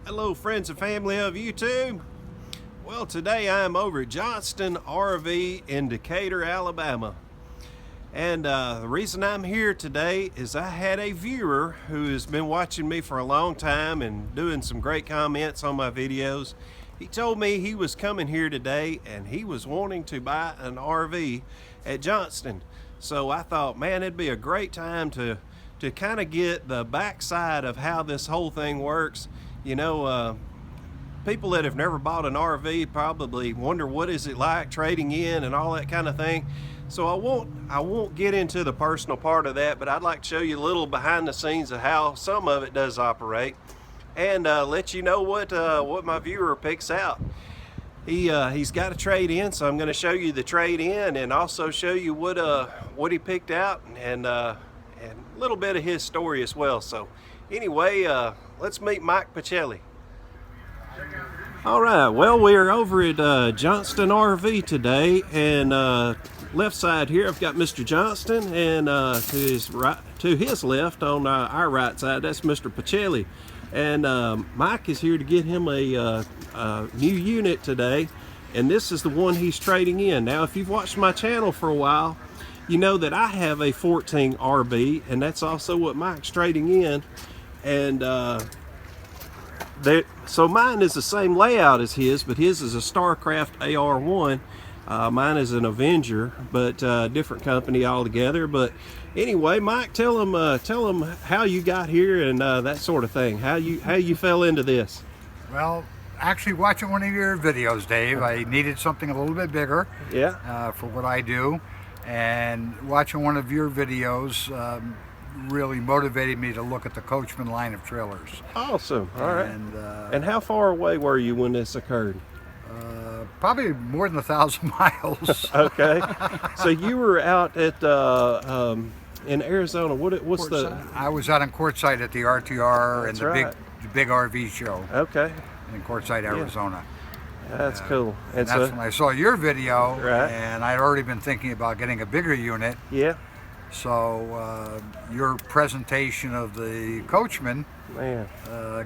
Hello friends and family of YouTube. Well, today I'm over at Johnston RV in Decatur, Alabama. And the reason I'm here today is I had a viewer who has been watching me for a long time and doing some great comments on my videos. He told me he was coming here today and he was wanting to buy an RV at Johnston. So I thought, man, it'd be a great time to kind of get the backside of how this whole thing works. You know, people that have never bought an RV probably wonder what is it like trading in and all that kind of thing. So I won't get into the personal part of that, but I'd like to show you a little behind the scenes of how some of it does operate, and let you know what my viewer picks out. He's got a trade in, so I'm going to show you the trade in and also show you what he picked out and a little bit of his story as well. So anyway, let's meet Mike Pacelli. All right, well, we are over at Johnston RV today, and left side here I've got Mr. Johnston, and to his left on our right side, that's Mr. Pacelli. And Mike is here to get him a new unit today, and this is the one he's trading in. Now, if you've watched my channel for a while, you know that I have a 14 RB, and that's also what Mike's trading in. And so mine is the same layout as his, but his is a Starcraft AR1. Mine is an Avenger, but different company altogether. But anyway, Mike, tell them how you got here and that sort of thing. How you fell into this. Well, actually watching one of your videos, Dave, I needed something a little bit bigger. Yeah. For what I do, and watching one of your videos really motivated me to look at the Coachman line of trailers. Awesome. All right. And how far away were you when this occurred? Probably more than 1,000 miles. Okay. So you were out at in Arizona. What's the? I was out in Quartzsite at the RTR and That's the big RV show. Okay. In Quartzsite, Arizona. That's cool. And that's when I saw your video, right. And I'd already been thinking about getting a bigger unit. Yeah. So your presentation of the Coachman, man,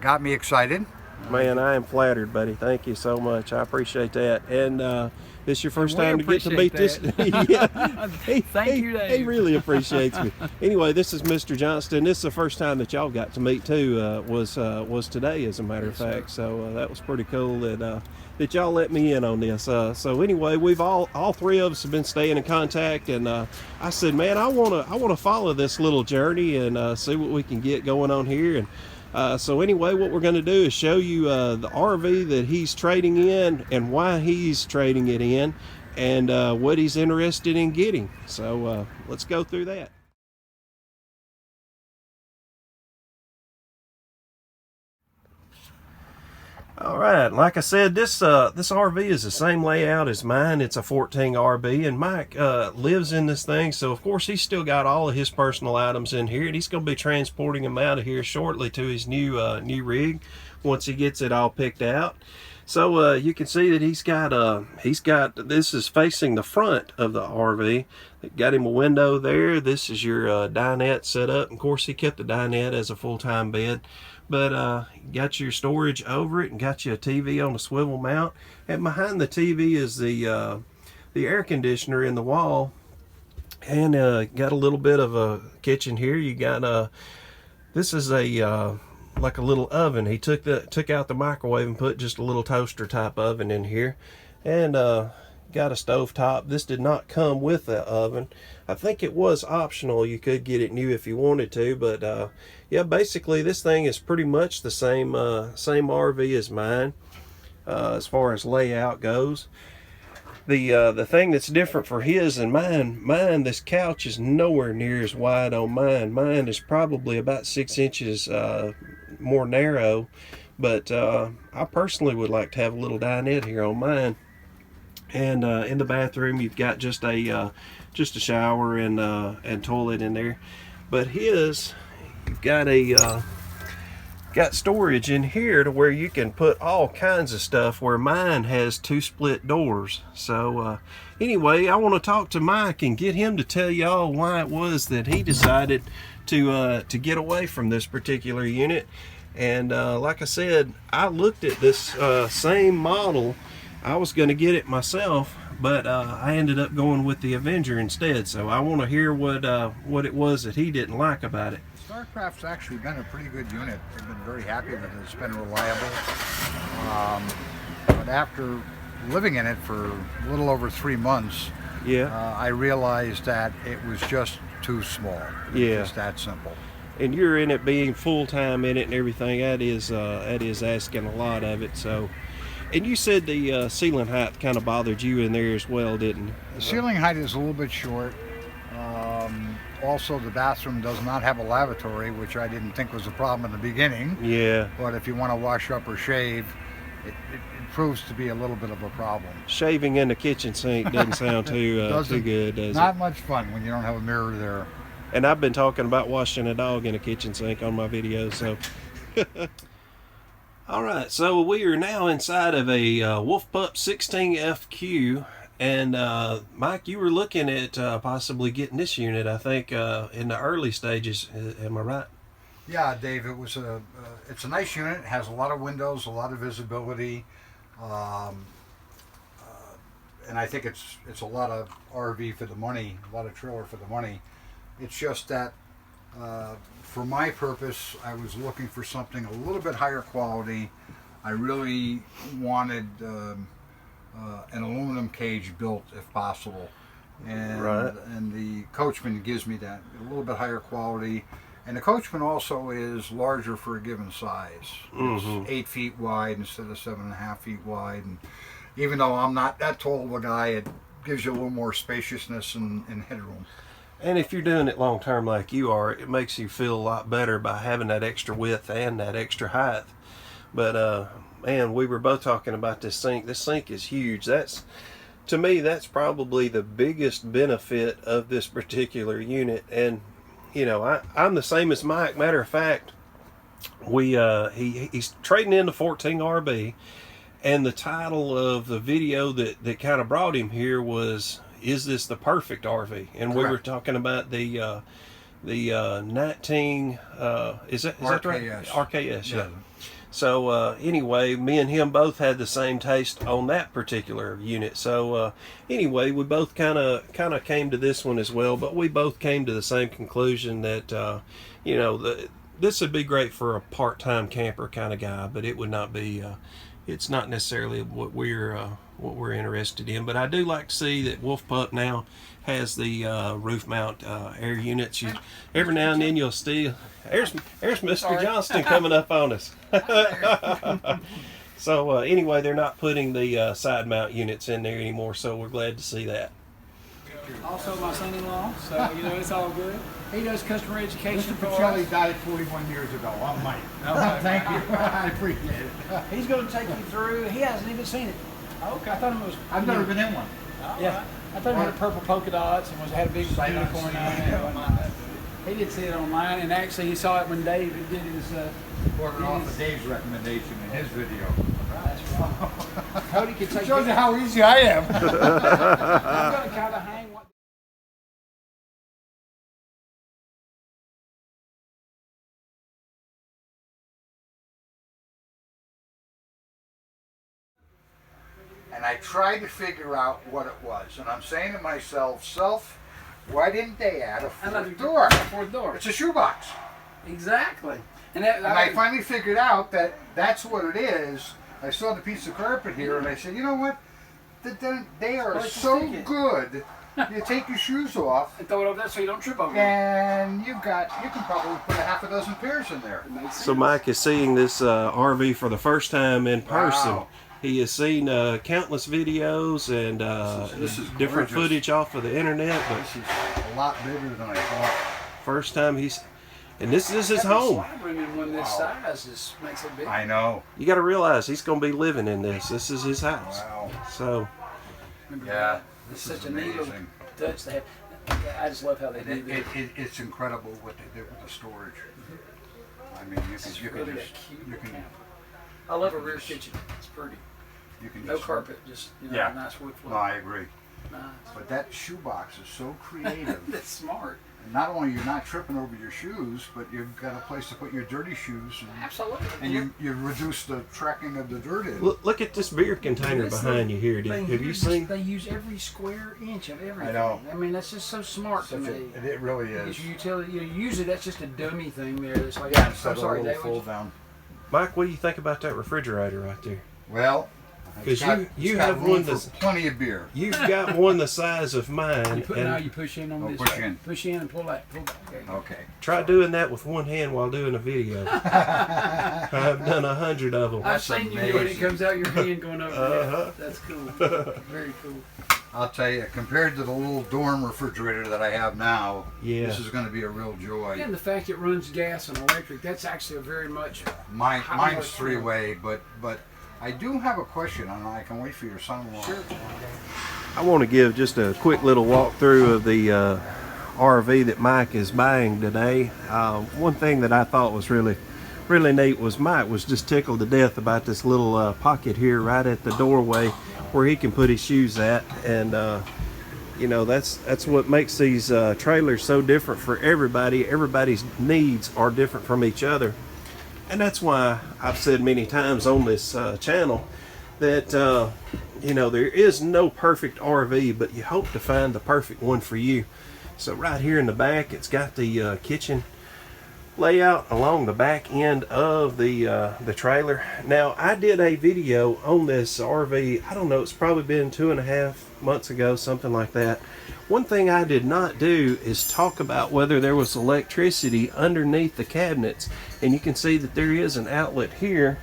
got me excited. Man, I am flattered, buddy. Thank you so much. I appreciate that. And this is your first time to get to meet this. Yeah. Thank you, Dave. He really appreciates me. Anyway, this is Mr. Johnston. This is the first time that y'all got to meet too. Was today, as a matter of fact. So that was pretty cool that y'all let me in on this. So anyway, we've all three of us have been staying in contact, and I said, man, I wanna follow this little journey and see what we can get going on here. And so anyway, what we're going to do is show you the RV that he's trading in and why he's trading it in, and what he's interested in getting. So let's go through that. All right, like I said, this RV is the same layout as mine. It's a 14 RV, and Mike lives in this thing, so of course he's still got all of his personal items in here, and he's going to be transporting them out of here shortly to his new rig once he gets it all picked out. So you can see that he's got this is facing the front of the RV. Got him a window there. This is your dinette set up. Of course, he kept the dinette as a full-time bed. But got your storage over it and got you a TV on a swivel mount. And behind the TV is the air conditioner in the wall. And got a little bit of a kitchen here. You got this is a like a little oven. He took out the microwave and put just a little toaster type oven in here. And got a stove top. This did not come with the oven. I think it was optional. You could get it new if you wanted to, but yeah, basically this thing is pretty much the same RV as mine as far as layout goes. The thing that's different for his and mine, this couch is nowhere near as wide on mine. Mine is probably about 6 inches more narrow, but I personally would like to have a little dinette here on mine. And in the bathroom, you've got just a shower and toilet in there. But his, you've got storage in here to where you can put all kinds of stuff, where mine has 2 split doors. So anyway, I want to talk to Mike and get him to tell y'all why it was that he decided to get away from this particular unit. And like I said, I looked at this same model. I was going to get it myself, but I ended up going with the Avenger instead. So I want to hear what it was that he didn't like about it. StarCraft's actually been a pretty good unit. I've been very happy with it. It's been reliable. But after living in it for a little over 3 months, I realized that it was just too small. Just that simple. And you're in it, being full-time in it and everything, that is asking a lot of it. So, and you said the ceiling height kind of bothered you in there as well, didn't it? The ceiling height is a little bit short. Also, the bathroom does not have a lavatory, which I didn't think was a problem in the beginning. Yeah. But if you want to wash up or shave, it proves to be a little bit of a problem. Shaving in the kitchen sink doesn't sound too good, does it? Not much fun when you don't have a mirror there. And I've been talking about washing a dog in a kitchen sink on my videos, so. All right, so we are now inside of a Wolf Pup 16FQ, and Mike, you were looking at possibly getting this unit, I think, in the early stages. Am I right? Yeah, Dave. It's a nice unit. It has a lot of windows, a lot of visibility, and I think it's a lot of RV for the money, a lot of trailer for the money. It's just that for my purpose, I was looking for something a little bit higher quality. I really wanted an aluminum cage built if possible, and the Coachman gives me that, a little bit higher quality. And the Coachman also is larger for a given size. It's 8 feet wide instead of 7.5 feet wide. And even though I'm not that tall of a guy, it gives you a little more spaciousness and headroom. And if you're doing it long term like you are, it makes you feel a lot better by having that extra width and that extra height. But man, we were both talking about this sink. This sink is huge. To me, that's probably the biggest benefit of this particular unit. And you know, I'm the same as Mike. Matter of fact, he's trading in the 14 RB, and the title of the video that kind of brought him here was, "Is this the perfect RV?" And we were talking about the 19 is that right? RKS, yeah. So anyway, me and him both had the same taste on that particular unit. So anyway, we both kind of came to this one as well, but we both came to the same conclusion that you know, this would be great for a part-time camper kind of guy, but it would not be. It's not necessarily what we're interested in. But I do like to see that Wolf Pup now has the roof mount air units. Every now and then you'll see. There's Mr. Johnston coming up on us. So anyway, they're not putting the side mount units in there anymore, so we're glad to see that. Also my son-in-law, so you know, it's all good. He does customer education Mr. for Pacelli us. died 41 years ago. I'm Mike. Okay. Thank you. I appreciate it. He's going to take you through. He hasn't even seen it. Okay. I thought it was. I've never been in one. Yeah. I thought it had purple polka dots and had a big unicorn on it. He did see it online, and actually he saw it when Dave did his. Working off of Dave's recommendation in his video. That's right. Cody could take. Shows you how easy I am. I'm going to kind of hang one. And I tried to figure out what it was. And I'm saying to myself, why didn't they add a fourth door? Fourth door. It's a shoebox. Exactly. And I finally figured out that that's what it is. I saw the piece of carpet here, and I said, you know what? They are so good. You take your shoes off and throw it over there so you don't trip over it. And you can probably put a half a dozen pairs in there. So Mike is seeing this RV for the first time in person. Wow. He has seen countless videos and this is different gorgeous. footage off of the internet, but This is a lot bigger than I thought. first time and this is his home. Room in one this size just makes it big. I know. You got to realize he's going to be living in this. This is his house. Wow. So Yeah. It's This such is a neat little amazing. touch they have. I just love how they do that. It's incredible what they did with the storage. I mean, you can I love a rear kitchen. It's pretty. No just carpet, just Yeah. nice wood floor. No, I agree. Nice. But that shoebox is so creative. That's smart. not only you're not tripping over your shoes, but you've got a place to put your dirty shoes. And, Absolutely. And you reduce the tracking of the dirt in. Look at this beer container behind you here. Have you seen? They use every square inch of everything. I know. I mean, that's just so smart to me. It really is. Because utility, usually that's just a dummy thing there. It's like, Yeah, I'm instead of sorry, a Dave. little fold down. Mike, what do you think about that refrigerator right there? Well, Because you got have room one for that's plenty of beer. you've got one the size of mine. Now And you push in on Oh, this. push way. in. Push in and pull that. Pull back. There you go. Okay. try doing that with one hand while doing a video. I've done 100 of them. I've That's seen you when it amazing. comes out your hand going over Uh-huh. there. That's cool. Very cool. I'll tell you, compared to the little dorm refrigerator that I have now, Yeah. this is going to be a real joy. And the fact it runs gas and electric, that's actually a very much. Mine's three-way, but I do have a question, and I can wait for your son-in-law. Sure. I want to give just a quick little walkthrough of the RV that Mike is buying today. One thing that I thought was really neat was Mike was just tickled to death about this little pocket here right at the doorway where he can put his shoes at, and you know, that's what makes these trailers so different for everybody. Everybody's needs are different from each other, and that's why I've said many times on this channel that you know, there is no perfect RV, but you hope to find the perfect one for you. So right here in the back, it's got the kitchen layout along the back end of the trailer. Now, I did a video on this RV, I don't know, it's probably been 2.5 months ago, something like that. One thing I did not do is talk about whether there was electricity underneath the cabinets, and you can see that there is an outlet here,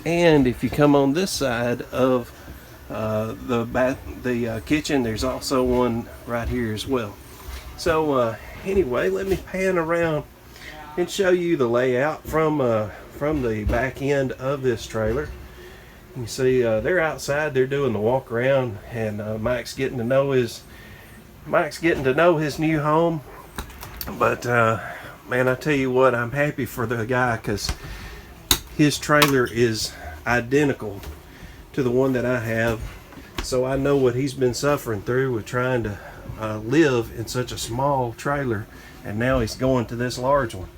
and if you come on this side of the kitchen, there's also one right here as well. So anyway, let me pan around and show you the layout from the back end of this trailer. You see they're outside, they're doing the walk around, and Mike's getting to know his new home. But man, I tell you what, I'm happy for the guy, because his trailer is identical to the one that I have, so I know what he's been suffering through with trying to live in such a small trailer, and now he's going to this large one.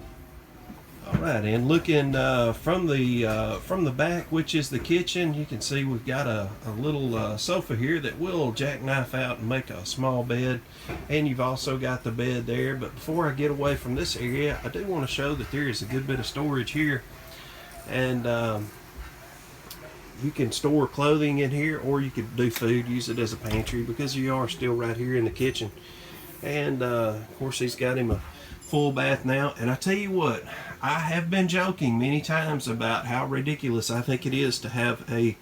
All right, and looking from the back, which is the kitchen, you can see we've got a little sofa here that will jackknife out and make a small bed, and you've also got the bed there. But before I get away from this area, I do want to show that there is a good bit of storage here, and you can store clothing in here, or you could do food, use it as a pantry, because you are still right here in the kitchen. And of course, he's got him a full bath now. And I tell you what, I have been joking many times about how ridiculous I think it is to have a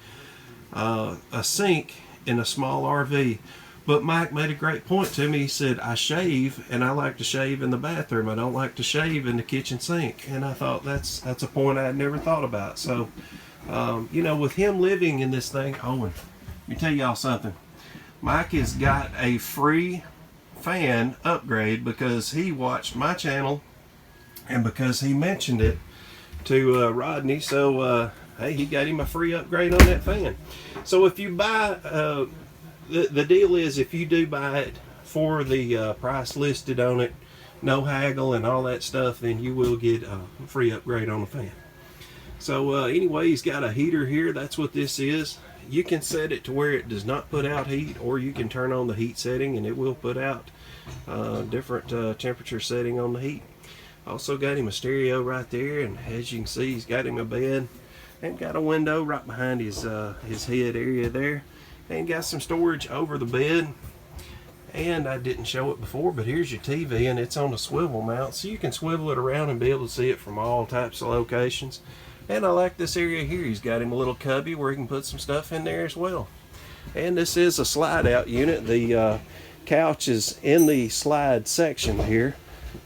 sink in a small RV. But Mike made a great point to me. He said, I shave, and I like to shave in the bathroom. I don't like to shave in the kitchen sink. And I thought that's a point I had never thought about. So you know, with him living in this thing, oh, and let me tell y'all something. Mike has got a free fan upgrade because he watched my channel and because he mentioned it to Rodney. So hey, he got him a free upgrade on that fan. So if you buy, the deal is, if you do buy it for the price listed on it, no haggle and all that stuff, then you will get a free upgrade on the fan. So anyway, he's got a heater here. That's what this is. You can set it to where it does not put out heat, or you can turn on the heat setting and it will put out different temperature setting on the heat. Also got him a stereo right there, and as you can see, he's got him a bed and got a window right behind his head area there, and got some storage over the bed. And I didn't show it before, but here's your TV, and it's on a swivel mount, so you can swivel it around and be able to see it from all types of locations. And I like this area here. He's got him a little cubby where he can put some stuff in there as well. And this is a slide out unit. The couch is in the slide section here.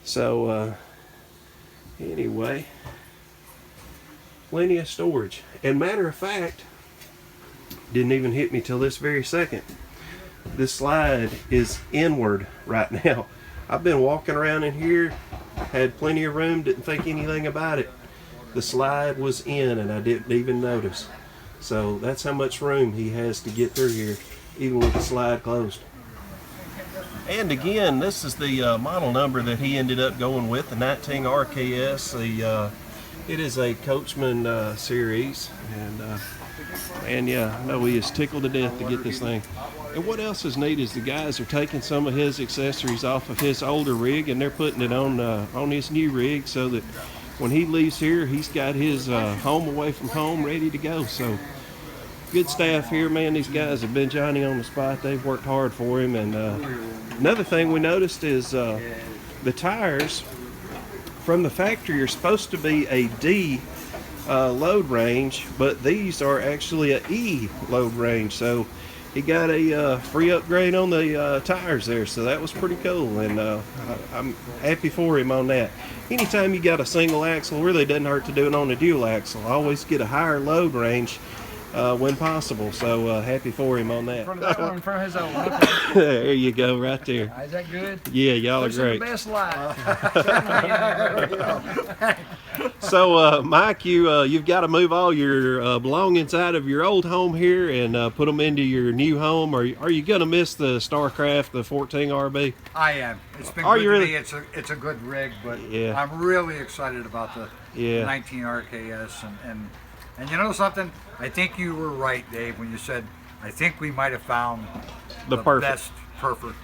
So anyway, plenty of storage. And matter of fact, didn't even hit me till this very second, this slide is inward right now. I've been walking around in here, had plenty of room, didn't think anything about it. The slide was in and I didn't even notice. So that's how much room he has to get through here, even with the slide closed. And again, this is the model number that he ended up going with, the 19 RKS. It is a Coachman series, and yeah, I know he is tickled to death to get this thing. And what else is neat is the guys are taking some of his accessories off of his older rig, and they're putting it on his new rig, so that when he leaves here, he's got his home away from home ready to go. So good staff here, man. These guys have been Johnny on the spot. They've worked hard for him. And another thing we noticed is the tires from the factory are supposed to be a D load range, but these are actually a E load range. So he got a free upgrade on the tires there, so that was pretty cool, and I'm happy for him on that. Anytime you got a single axle, really doesn't hurt to do it on a dual axle. Always get a higher load range when possible, so happy for him on that. In front of that one, in front of his own. Okay. There you go, right there. Is that good? Yeah, y'all are Looks great. the best light. So, Mike, you've got to move all your belongings out of your old home here and put them into your new home. Are you going to miss the StarCraft, the 14 RB? I am. It's been Are good you to really? me. It's a good rig, but Yeah. I'm really excited about the Yeah. 19 RKS. And you know something? I think you were right, Dave, when you said I think we might have found The perfect. best perfect.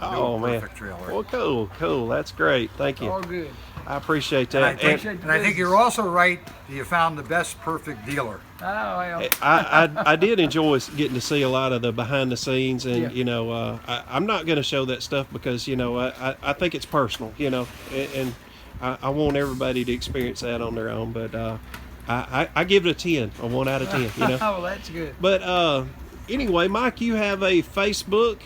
Oh, man. Perfect trailer. Well, cool. That's great. Thank you. All good. I appreciate And I that. think, and I think you're also right that you found the best perfect dealer. Oh, well. I did enjoy getting to see a lot of the behind the scenes, and Yeah. you know, I'm not going to show that stuff because you know I think it's personal, you know, and I want everybody to experience that on their own. But I give it a 10, a 1 out of 10, you know. Oh, well, that's good. But anyway, Mike, you have a Facebook.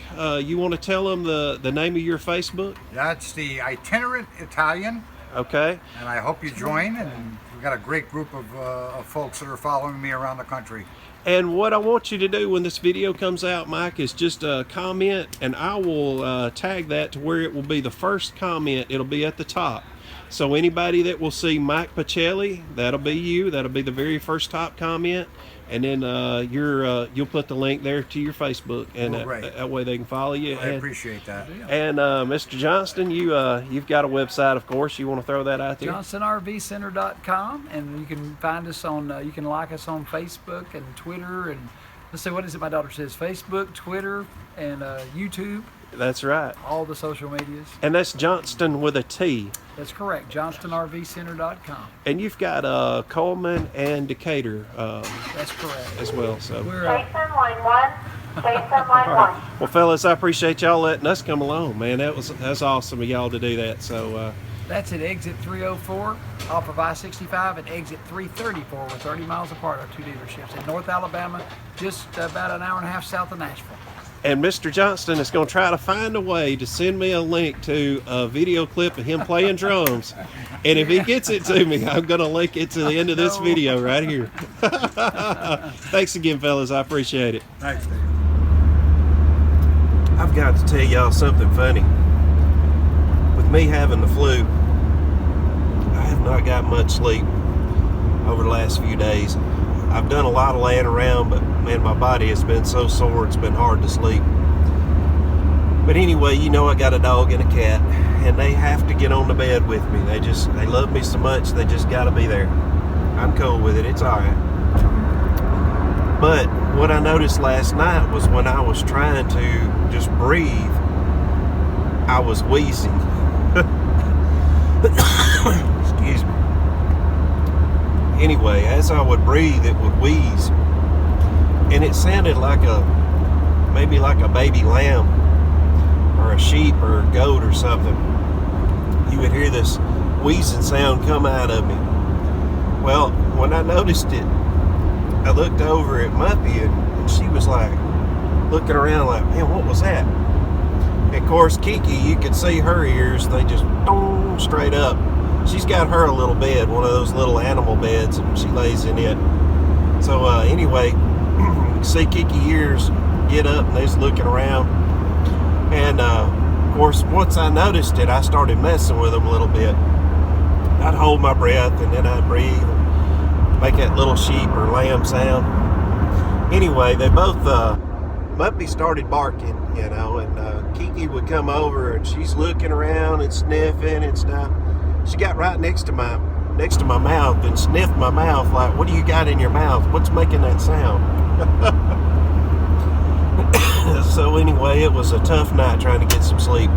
You want to tell them the name of your Facebook? That's the Itinerant Italian, Okay. and I hope you join. And we've got a great group of folks that are following me around the country. And what I want you to do when this video comes out, Mike, is just comment, and I will tag that to where it will be the first comment. It'll be at the top. So anybody that will see Mike Pacelli, that'll be you. That'll be the very first top comment. And then you'll put the link there to your Facebook, and that way they can follow you. I appreciate that. And Mr. Johnston, you've got a website, of course. You want to throw that out there? JohnstonRVCenter.com, and you can find us on. You can like us on Facebook and Twitter, and let's see, what is it? My daughter says Facebook, Twitter, and YouTube. That's right. All the social medias. And that's Johnston with a T. That's correct. JohnstonRVCenter.com. And you've got Coleman and Decatur That's correct. as well. So. We're Jason, line 1. Jason, line 1. Well, fellas, I appreciate y'all letting us come along, man. That's awesome of y'all to do that. So that's at exit 304 off of I-65 and exit 334. We're 30 miles apart, our two dealerships in North Alabama, just about an hour and a half south of Nashville. and Mr. Johnston is going to try to find a way to send me a link to a video clip of him playing drums. And if he gets it to me, I'm going to link it to the end of this video right here. Thanks again, fellas. I appreciate it. Thanks, Dave. I've got to tell y'all something funny. With me having the flu, I have not got much sleep over the last few days. I've done a lot of laying around, but man, my body has been so sore, it's been hard to sleep. But anyway, you know, I got a dog and a cat, and they have to get on the bed with me. They love me so much, they just got to be there. I'm cool with it, it's all right. But what I noticed last night was when I was trying to just breathe, I was wheezing. Excuse me. Anyway, as I would breathe, it would wheeze, and it sounded like maybe like a baby lamb or a sheep or a goat or something. You would hear this wheezing sound come out of me. Well, when I noticed it, I looked over at Muppy, and she was like looking around like, man, what was that? And of course, Kiki, you could see her ears, they just straight up. She's got her a little bed, one of those little animal beds, and she lays in it. So anyway, you see Kiki ears get up, and they're just looking around. And of course, once I noticed it, I started messing with them a little bit. I'd hold my breath, and then I'd breathe, and make that little sheep or lamb sound. Anyway, they both, Muppy started barking, you know, and Kiki would come over and she's looking around and sniffing and stuff. She got right next to my mouth and sniffed my mouth like, what do you got in your mouth? What's making that sound? So anyway, it was a tough night trying to get some sleep.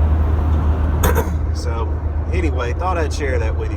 So anyway, thought I'd share that with you.